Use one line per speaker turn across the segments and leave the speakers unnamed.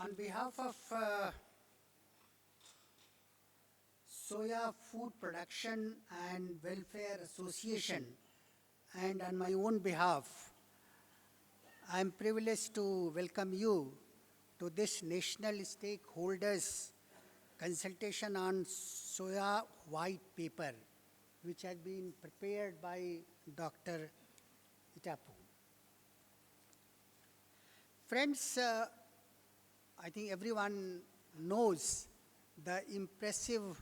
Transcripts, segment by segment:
On behalf of Soya Food Production and Welfare Association, and on my own behalf, I am privileged to welcome you to this National Stakeholders Consultation on Soya White Paper, which has been prepared by Dr. Itapu. Friends, I think everyone knows the impressive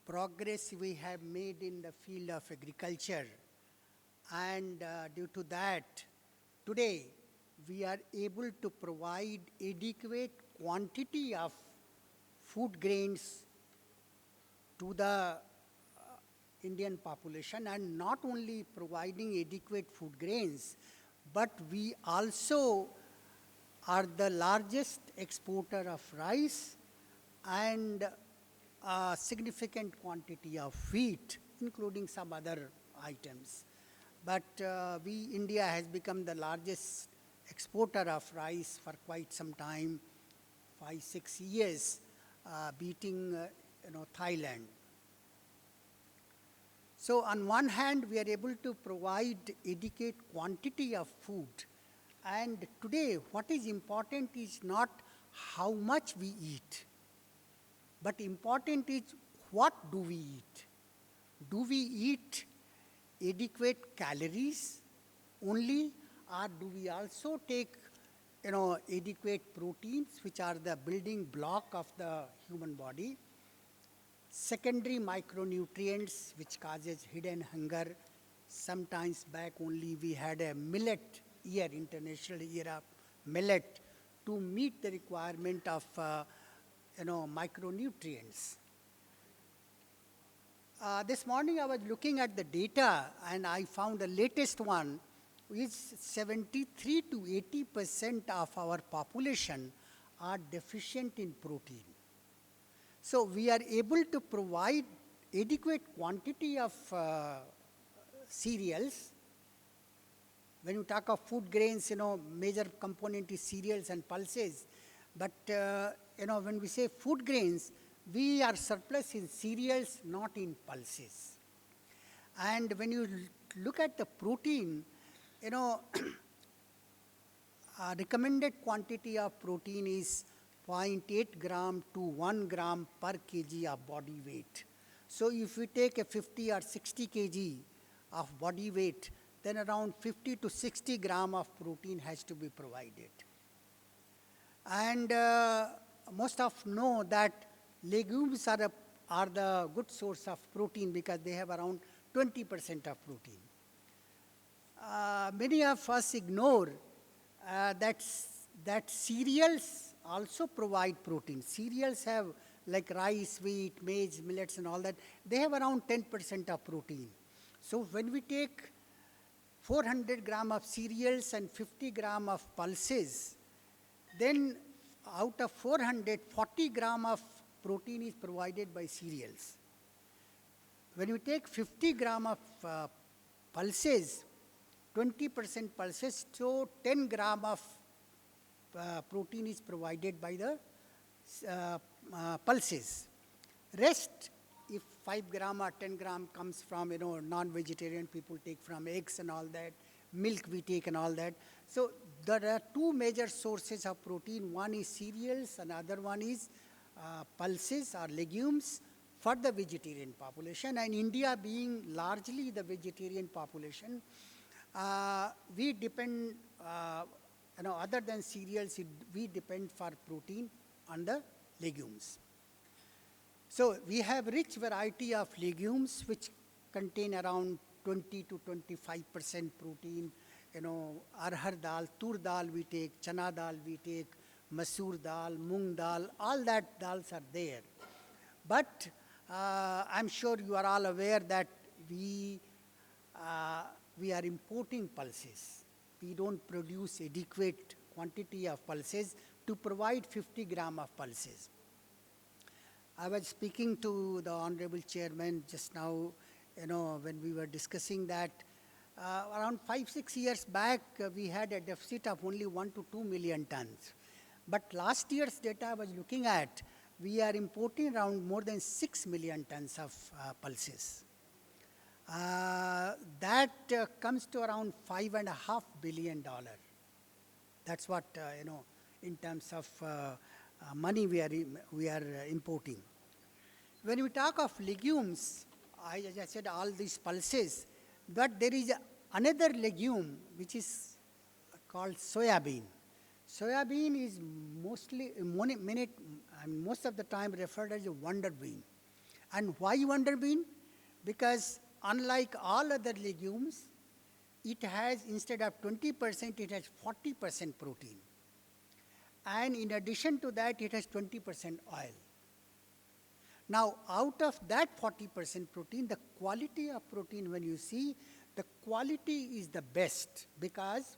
progress we have made in the field of agriculture, and due to that, today we are able to provide adequate quantity of food grains to the Indian population, and not only providing adequate food grains, but we also are the largest exporter of rice and a significant quantity of wheat, including some other items. But India has become the largest exporter of rice for quite some time, 5-6 years, beating Thailand. So on one hand, we are able to provide adequate quantity of food. And today, what is important is not how much we eat, but important is what do we eat. Do we eat adequate calories only, or do we also take adequate proteins, which are the building block of the human body, secondary micronutrients, which causes hidden hunger. Sometimes back only we had a millet year, international year of millet, to meet the requirement of micronutrients. This morning I was looking at the data, and I found the latest one is 73 to 80% of our population are deficient in protein. So we are able to provide adequate quantity of cereals. When you talk of food grains, major component is cereals and pulses. But, when we say food grains, we are surplus in cereals, not in pulses. And when you look at the protein, recommended quantity of protein is 0.8 gram to 1 gram per kg of body weight. So if we take a 50 or 60 kg of body weight, then around 50 to 60 gram of protein has to be provided. And most of know that legumes are the good source of protein because they have around 20% of protein. Many of us ignore that cereals also provide protein. Cereals have, like rice, wheat, maize, millets and all that, they have around 10% of protein. So when we take 400 gram of cereals and 50 gram of pulses, then out of 400, 40 gram of protein is provided by cereals. When you take 50 gram of pulses, 20% pulses, so 10 gram of protein is provided by the pulses. Rest, if 5 gram or 10 gram comes from, non-vegetarian people take from eggs and all that, milk we take and all that. So there are two major sources of protein. One is cereals, and another one is pulses or legumes for the vegetarian population. And India being largely the vegetarian population, we depend, other than cereals, we depend for protein on the legumes. So we have rich variety of legumes which contain around 20 to 25% protein. Arhar dal, tur dal we take, chana dal we take, masoor dal, mung dal, all that dals are there. But I'm sure you are all aware that we are importing pulses. We don't produce adequate quantity of pulses to provide 50 gram of pulses. I was speaking to the Honorable Chairman just now, when we were discussing that around 5-6 years back, we had a deficit of only 1 to 2 million tons. But last year's data I was looking at, we are importing around more than 6 million tons of pulses. That comes to around $5.5 billion. That's what, in terms of money we are importing. When we talk of legumes, as I said, all these pulses, but there is another legume which is called soya bean. Soya bean is most of the time referred as a wonder bean. And why wonder bean? Because unlike all other legumes, it has, instead of 20%, it has 40% protein. And in addition to that, it has 20% oil. Now, out of that 40% protein, the quality of protein, when you see, the quality is the best because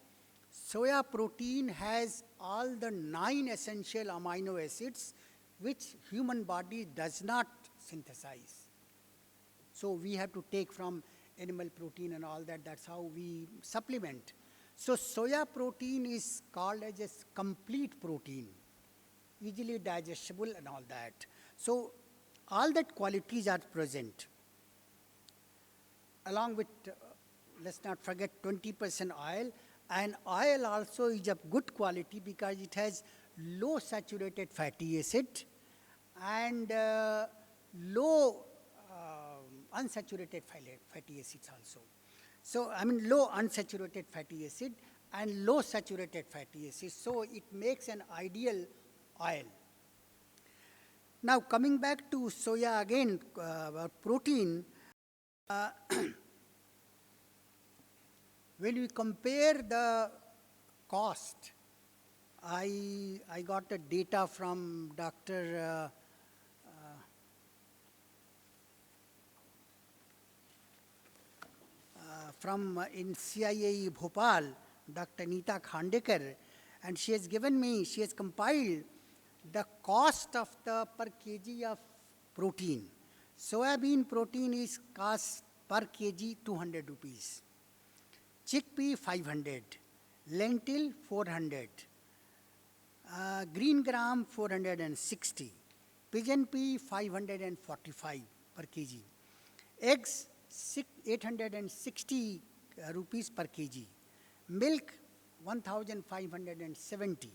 soya protein has all the 9 essential amino acids which human body does not synthesize. So we have to take from animal protein and all that. That's how we supplement. So soya protein is called as a complete protein, easily digestible and all that. So all that qualities are present. Along with, let's not forget, 20% oil. And oil also is of good quality because it has low saturated fatty acid and low unsaturated fatty acids also. So, low unsaturated fatty acid and low saturated fatty acids. So, it makes an ideal oil. Now, coming back to soya again, about protein, when we compare the cost, I got the data from Dr. From in CIAE Bhopal, Dr. Neeta Khandekar, and she has compiled the cost of the per kg of protein. Soybean protein is cost per kg 200 rupees. Chickpea 500, lentil 400, green gram 460, pigeon pea 545 per kg, eggs 860 rupees per kg, milk 1570,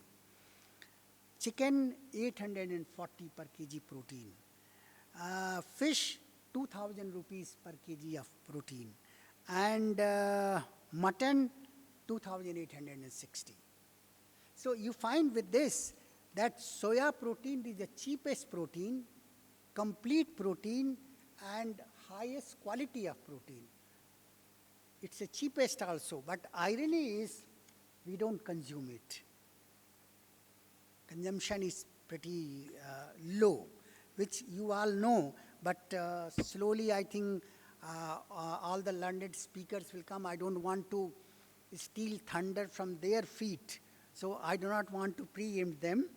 chicken 840 per kg protein, fish 2000 rupees per kg of protein, and mutton 2860. So you find with this that soya protein is the cheapest protein, complete protein, and highest quality of protein. It's the cheapest also, but irony is we don't consume it. Consumption is pretty low, which you all know, but slowly I think all the learned speakers will come. I don't want to steal thunder from their feet, so I do not want to preempt them.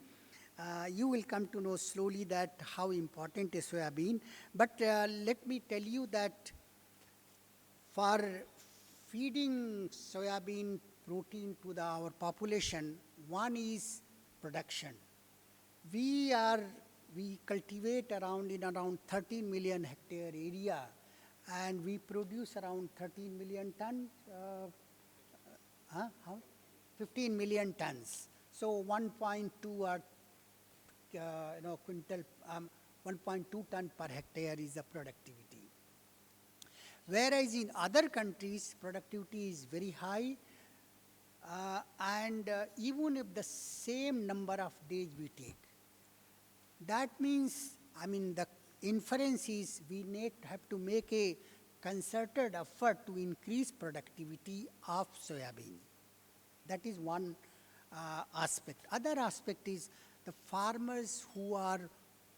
You will come to know slowly that how important is soya bean. But let me tell you that for feeding soya bean protein to our population, one is production. We cultivate around 13 million hectare area, and we produce around 13 million tons. 15 million tons. So 1.2 or quintal, 1.2 ton per hectare is the productivity. Whereas in other countries, productivity is very high, and even if the same number of days we take, that means, the inference is we have to make a concerted effort to increase productivity of soya bean. That is one aspect. Other aspect is the farmers who are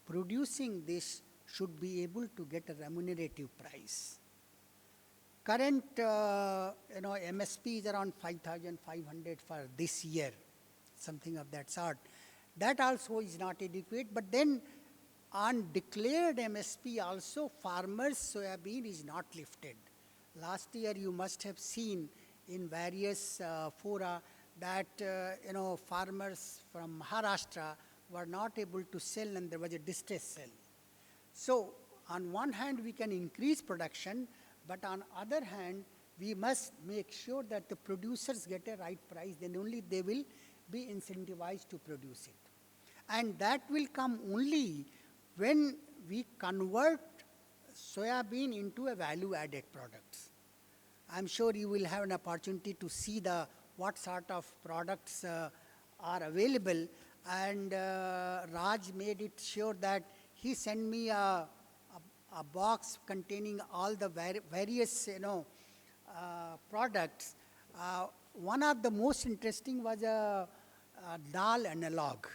producing this should be able to get a remunerative price. Current MSP is around 5,500 for this year, something of that sort. That also is not adequate, but then on declared MSP also, farmers' soybean is not lifted. Last year you must have seen in various fora that, farmers from Maharashtra were not able to sell and there was a distress sale. So on one hand, we can increase production, but on other hand, we must make sure that the producers get a right price, then only they will be incentivized to produce it. And that will come only when we convert soybean into a value-added products. I'm sure you will have an opportunity to see what sort of products are available. And Raj made it sure that he sent me a box containing all the various products. One of the most interesting was a dal analog.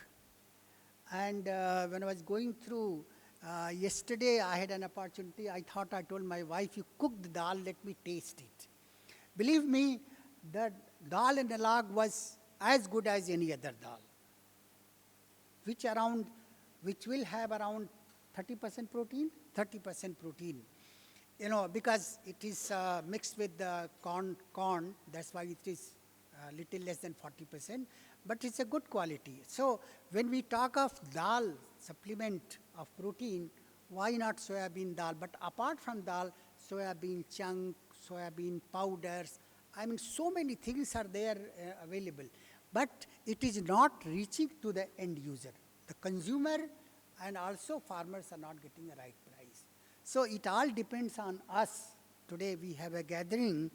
And when I was going through, yesterday I had an opportunity, I told my wife, you cook the dal, let me taste it. Believe me, the dal analog was as good as any other dal, which will have around 30% protein, 30% protein. Because it is mixed with the corn, that's why it is little less than 40%, but it's a good quality. So when we talk of dal, supplement of protein, why not soybean dal? But apart from dal, soybean chunk, soybean powders, I mean, so many things are there available. But it is not reaching to the end user. The consumer and also farmers are not getting the right price. So it all depends on us. Today we have a gathering